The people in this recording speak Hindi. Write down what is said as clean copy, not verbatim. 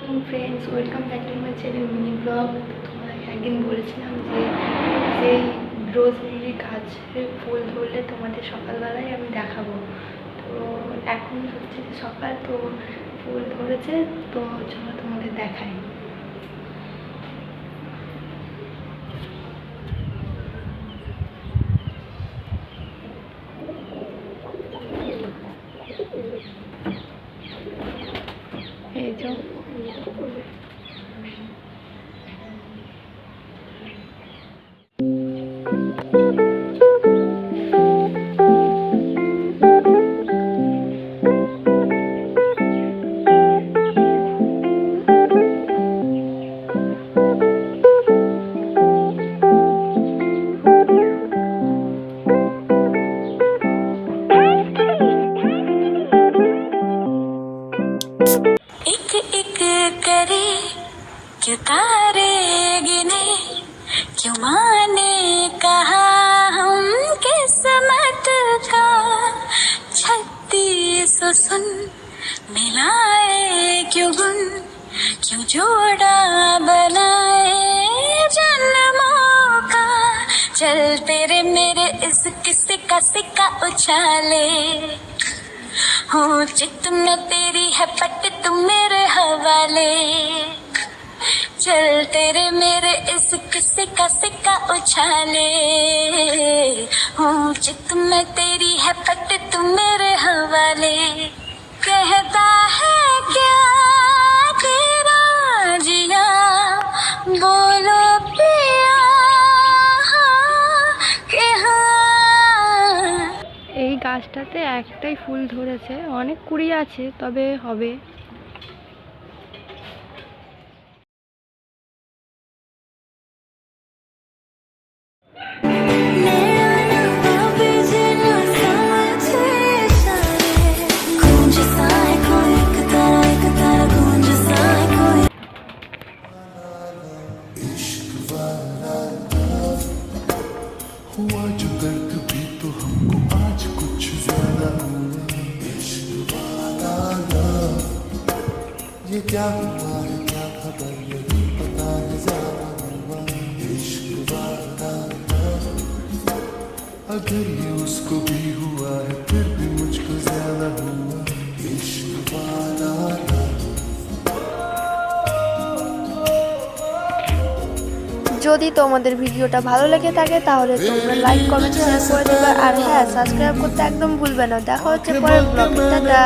আসসালামু friends, welcome back to my channel mini blog. তোমাদের একদিন বলেছিলাম যে সেই রোজমেরি গাছের ফুল ধরলে তোমাদের সকালবেলায় আমি দেখাবো। তো এখন হচ্ছে যে সকাল, তো ফুল ধরেছে, তো চলো তোমাদের দেখাই। এই যে एक एक करे क्यों तारे गिने, क्यों माने कहा हम किस्मत का 36 सुन मिलाए क्यों गुन, क्यों जोड़ा बनाए जन्मों का। चल तेरे मेरे इस किस्से का सिक्का उछाले, हो चित में तेरी है पट तुम मेरे हवाले। चल तेरे मेरे इस किस्से का सिक्का उछाले, हो चित में तेरी है पट तुम मेरे हवाले। कहता है क्या तेरा जिया, बोलो पिया के हाँ। এই গাছটাতে একটাই ফুল ধরেছে, অনেক কুড়ি আছে, তবে হবে। हुआ जो दर्द भी तो हमको आज कुछ ज्यादा हुआ। इश्क वाला लव, ये क्या हुआ है क्या खबर, ये भी पता है ज्यादा हुआ। इश्क वाला लव, अगर ये उसको भी हुआ है फिर भी मुझको ज्यादा हुआ। इश्क वाला लव। যদি তোমাদের ভিডিওটা ভালো লেগে থাকে তাহলে তোমরা লাইক, কমেন্ট, শেয়ার করে দেবে। আর হ্যাঁ, সাবস্ক্রাইব করতে একদম ভুলবে না। দেখা হচ্ছে পরের ব্লগে। টাটা।